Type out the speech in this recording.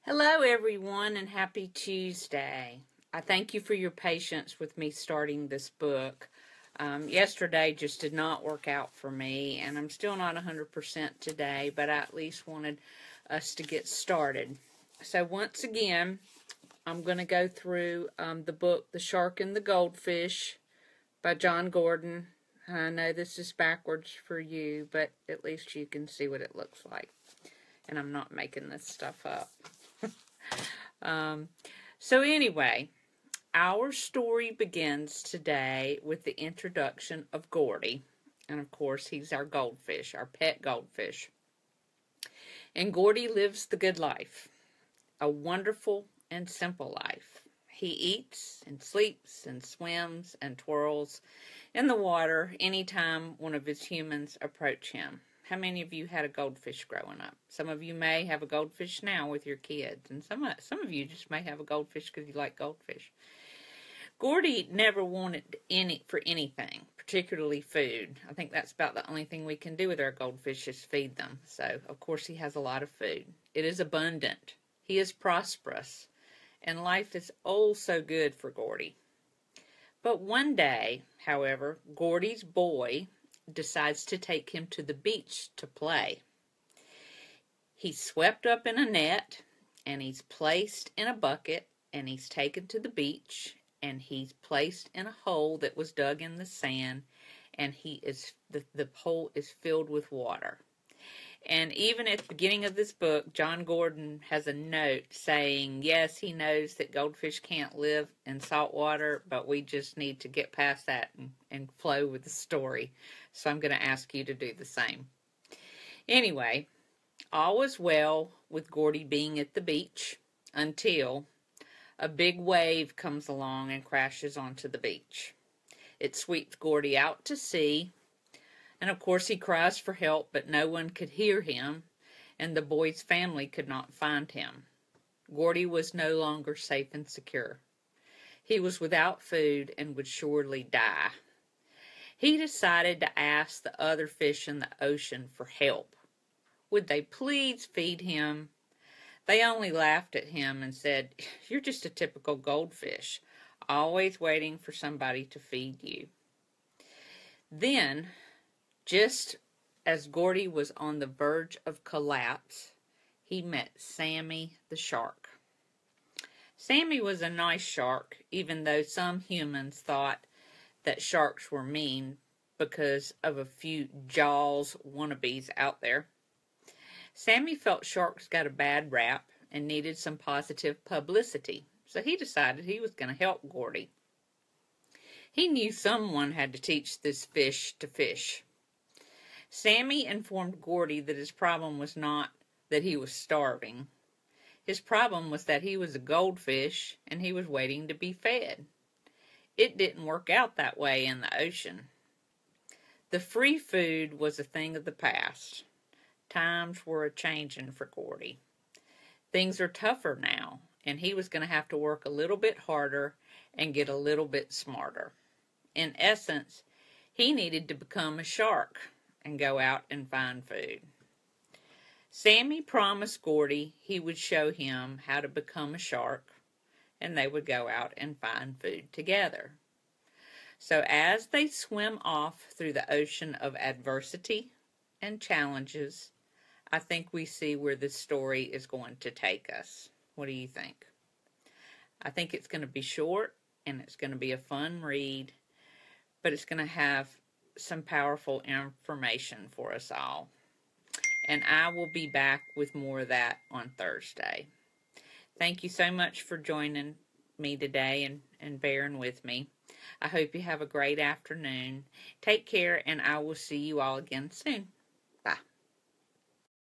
Hello, everyone, and happy Tuesday. I thank you for your patience with me starting this book. Yesterday just did not work out for me, and I'm still not 100% today, but I at least wanted us to get started. So once again, I'm going to go through the book, The Shark and the Goldfish by John Gordon. I know this is backwards for you, but at least you can see what it looks like. And I'm not making this stuff up. So anyway, our story begins today with the introduction of Gordy. And of course, he's our goldfish, our pet goldfish. And Gordy lives the good life, a wonderful and simple life. He eats and sleeps and swims and twirls in the water anytime one of his humans approach him. How many of you had a goldfish growing up? Some of you may have a goldfish now with your kids, and some of you just may have a goldfish because you like goldfish. Gordy never wanted for anything, particularly food. I think that's about the only thing we can do with our goldfish is feed them. So, of course, he has a lot of food. It is abundant. He is prosperous, and life is oh so good for Gordy. But one day, however, Gordy's boy decides to take him to the beach to play. He's swept up in a net, and he's placed in a bucket, and he's taken to the beach, and he's placed in a hole that was dug in the sand, and the hole is filled with water. And even at the beginning of this book, John Gordon has a note saying, yes, he knows that goldfish can't live in salt water, but we just need to get past that and flow with the story. So I'm going to ask you to do the same. Anyway, all was well with Gordy being at the beach until a big wave comes along and crashes onto the beach. It sweeps Gordy out to sea. And of course he cries for help, but no one could hear him, and the boy's family could not find him. Gordy was no longer safe and secure. He was without food and would surely die. He decided to ask the other fish in the ocean for help. Would they please feed him? They only laughed at him and said, "You're just a typical goldfish, always waiting for somebody to feed you." Then, just as Gordy was on the verge of collapse, he met Sammy the shark. Sammy was a nice shark, even though some humans thought that sharks were mean because of a few Jaws wannabes out there. Sammy felt sharks got a bad rap and needed some positive publicity, so he decided he was going to help Gordy. He knew someone had to teach this fish to fish. Sammy informed Gordy that his problem was not that he was starving. His problem was that he was a goldfish and he was waiting to be fed. It didn't work out that way in the ocean. The free food was a thing of the past. Times were a-changin' for Gordy. Things are tougher now, and he was going to have to work a little bit harder and get a little bit smarter. In essence, he needed to become a shark and go out and find food. Sammy promised Gordy he would show him how to become a shark, and they would go out and find food together. So as they swim off through the ocean of adversity and challenges, I think we see where this story is going to take us. What do you think? I think it's going to be short, and it's going to be a fun read, but it's going to have some powerful information for us all. And I will be back with more of that on Thursday. Thank you so much for joining me today and bearing with me. I hope you have a great afternoon. Take care, and I will see you all again soon. Bye.